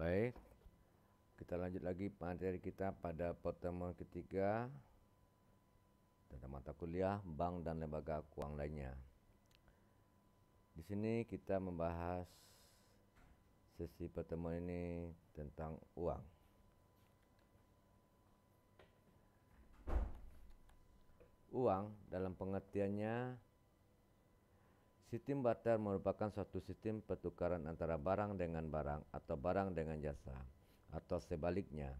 Baik, kita lanjut lagi materi kita pada pertemuan ketiga tentang mata kuliah bank dan lembaga keuangan lainnya. Di sini kita membahas sesi pertemuan ini tentang uang. Uang dalam pengertiannya, sistem barter merupakan suatu sistem pertukaran antara barang dengan barang atau barang dengan jasa, atau sebaliknya.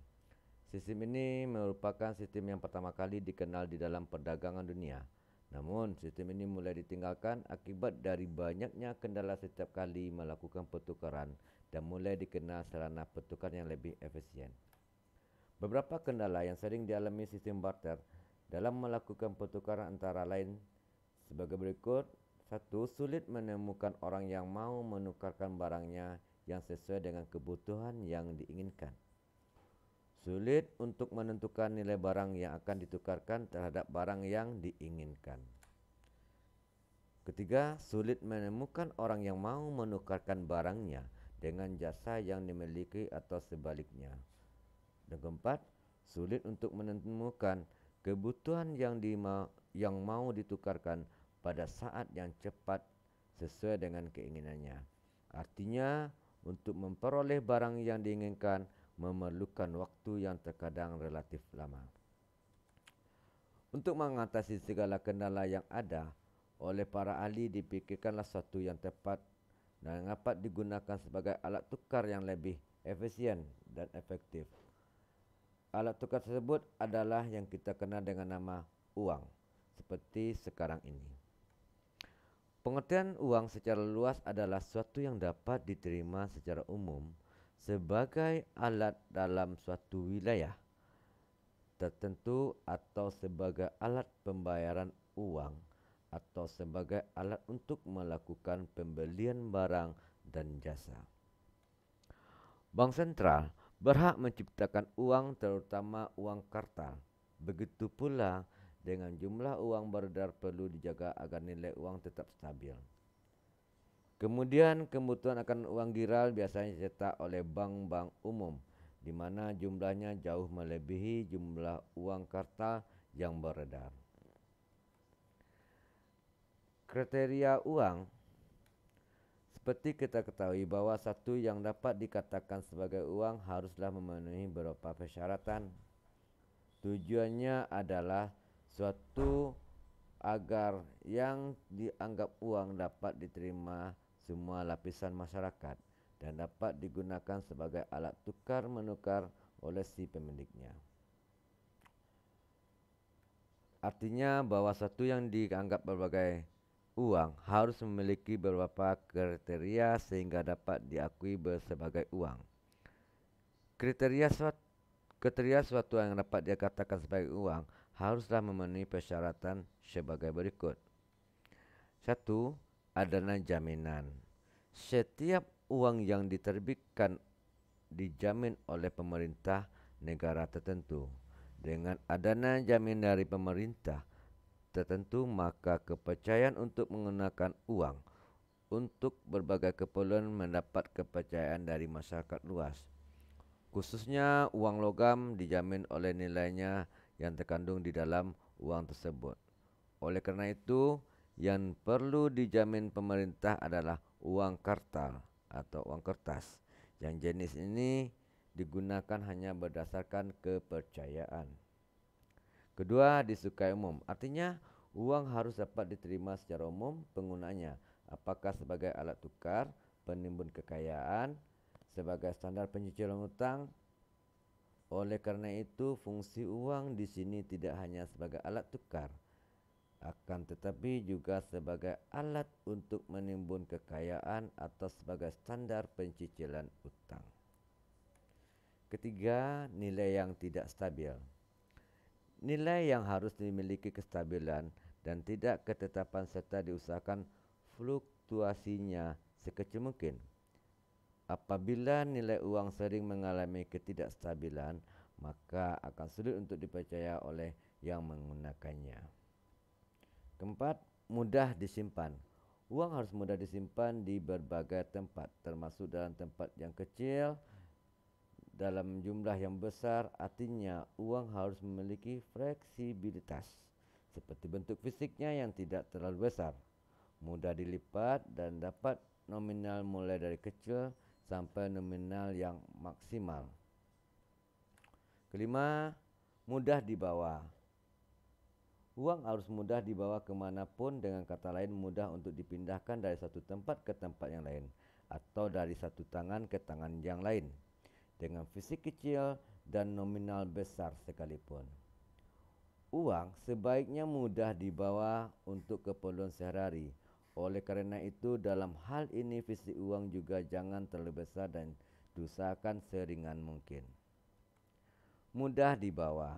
Sistem ini merupakan sistem yang pertama kali dikenal di dalam perdagangan dunia. Namun, sistem ini mulai ditinggalkan akibat dari banyaknya kendala setiap kali melakukan pertukaran dan mulai dikenal sarana pertukaran yang lebih efisien. Beberapa kendala yang sering dialami sistem barter dalam melakukan pertukaran antara lain sebagai berikut. 1. Sulit menemukan orang yang mau menukarkan barangnya yang sesuai dengan kebutuhan yang diinginkan. Sulit untuk menentukan nilai barang yang akan ditukarkan terhadap barang yang diinginkan. Ketiga, sulit menemukan orang yang mau menukarkan barangnya dengan jasa yang dimiliki atau sebaliknya. Dan keempat, sulit untuk menemukan kebutuhan yang mau ditukarkan pada saat yang cepat sesuai dengan keinginannya. Artinya, untuk memperoleh barang yang diinginkan memerlukan waktu yang terkadang relatif lama. Untuk mengatasi segala kendala yang ada, oleh para ahli dipikirkanlah suatu yang tepat dan dapat digunakan sebagai alat tukar yang lebih efisien dan efektif. Alat tukar tersebut adalah yang kita kenal dengan nama uang, seperti sekarang ini. Pengertian uang secara luas adalah suatu yang dapat diterima secara umum sebagai alat dalam suatu wilayah tertentu atau sebagai alat pembayaran uang atau sebagai alat untuk melakukan pembelian barang dan jasa. Bank sentral berhak menciptakan uang, terutama uang kartal. Begitu pula dengan jumlah uang beredar perlu dijaga agar nilai uang tetap stabil. Kemudian kebutuhan akan uang giral biasanya dicetak oleh bank-bank umum, di mana jumlahnya jauh melebihi jumlah uang kartal yang beredar. Kriteria uang. Seperti kita ketahui bahwa satu yang dapat dikatakan sebagai uang haruslah memenuhi beberapa persyaratan. Tujuannya adalah suatu agar yang dianggap uang dapat diterima semua lapisan masyarakat dan dapat digunakan sebagai alat tukar menukar oleh si pemiliknya. Artinya bahwa satu yang dianggap sebagai uang harus memiliki beberapa kriteria sehingga dapat diakui sebagai uang. Kriteria suatu yang dapat dikatakan sebagai uang haruslah memenuhi persyaratan sebagai berikut. 1. Adanya jaminan. Setiap uang yang diterbitkan dijamin oleh pemerintah negara tertentu. Dengan adanya jamin dari pemerintah tertentu, maka kepercayaan untuk menggunakan uang untuk berbagai keperluan mendapat kepercayaan dari masyarakat luas. Khususnya uang logam dijamin oleh nilainya yang terkandung di dalam uang tersebut. Oleh karena itu, yang perlu dijamin pemerintah adalah uang kartal atau uang kertas. Yang jenis ini digunakan hanya berdasarkan kepercayaan. Kedua, disukai umum. Artinya, uang harus dapat diterima secara umum penggunaannya, apakah sebagai alat tukar, penimbun kekayaan, sebagai standar pencicilan hutang. Oleh karena itu, fungsi uang di sini tidak hanya sebagai alat tukar, akan tetapi juga sebagai alat untuk menimbun kekayaan atau sebagai standar pencicilan hutang. Ketiga, nilai yang tidak stabil. Nilai yang harus dimiliki kestabilan dan tidak ketetapan serta diusahakan fluktuasinya sekecil mungkin. Apabila nilai uang sering mengalami ketidakstabilan, maka akan sulit untuk dipercaya oleh yang menggunakannya. Keempat, mudah disimpan. Uang harus mudah disimpan di berbagai tempat, termasuk dalam tempat yang kecil dalam jumlah yang besar, artinya uang harus memiliki fleksibilitas, seperti bentuk fisiknya yang tidak terlalu besar, mudah dilipat dan dapat nominal mulai dari kecil sampai nominal yang maksimal. Kelima, mudah dibawa. Uang harus mudah dibawa kemanapun, dengan kata lain mudah untuk dipindahkan dari satu tempat ke tempat yang lain, atau dari satu tangan ke tangan yang lain, dengan fisik kecil dan nominal besar sekalipun. Uang sebaiknya mudah dibawa untuk keperluan sehari-hari. Oleh kerana itu, dalam hal ini fisik uang juga jangan terlalu besar dan diusahakan seringan mungkin. Mudah dibawa.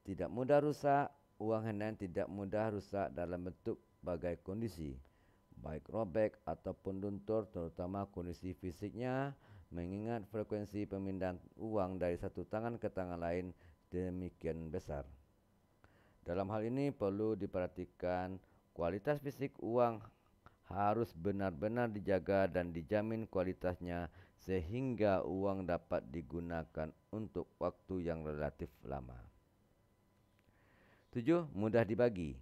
Tidak mudah rusak. Uang handai tidak mudah rusak dalam bentuk bagai kondisi, baik robek ataupun luntur, terutama kondisi fisiknya, mengingat frekuensi pemindahan uang dari satu tangan ke tangan lain demikian besar. Dalam hal ini perlu diperhatikan kualitas fisik uang harus benar-benar dijaga dan dijamin kualitasnya sehingga uang dapat digunakan untuk waktu yang relatif lama. 7. Mudah dibagi.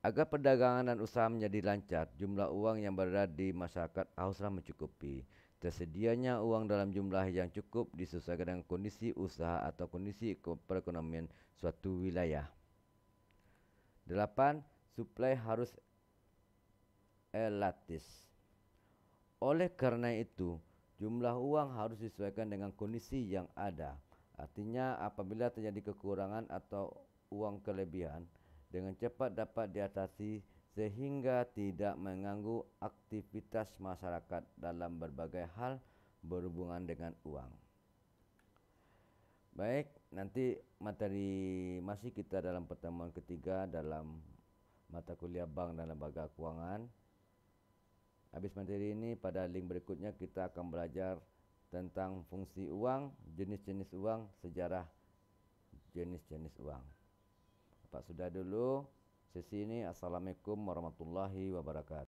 Agar perdagangan dan usaha menjadi lancar, jumlah uang yang berada di masyarakat haruslah mencukupi. Tersedianya uang dalam jumlah yang cukup disesuaikan dengan kondisi usaha atau kondisi perekonomian suatu wilayah. 8. Suplai harus elatis. Oleh kerana itu, jumlah uang harus disesuaikan dengan kondisi yang ada. Artinya, apabila terjadi kekurangan atau uang kelebihan, dengan cepat dapat diatasi sehingga tidak mengganggu aktivitas masyarakat dalam berbagai hal berhubungan dengan uang. Baik, nanti materi masih kita dalam pertemuan ketiga dalam mata kuliah Bank dan Lembaga Kewangan. Habis materi ini, pada link berikutnya kita akan belajar tentang fungsi uang, jenis-jenis uang, sejarah jenis-jenis uang. Pak sudah dulu sesi ini. Assalamualaikum warahmatullahi wabarakatuh.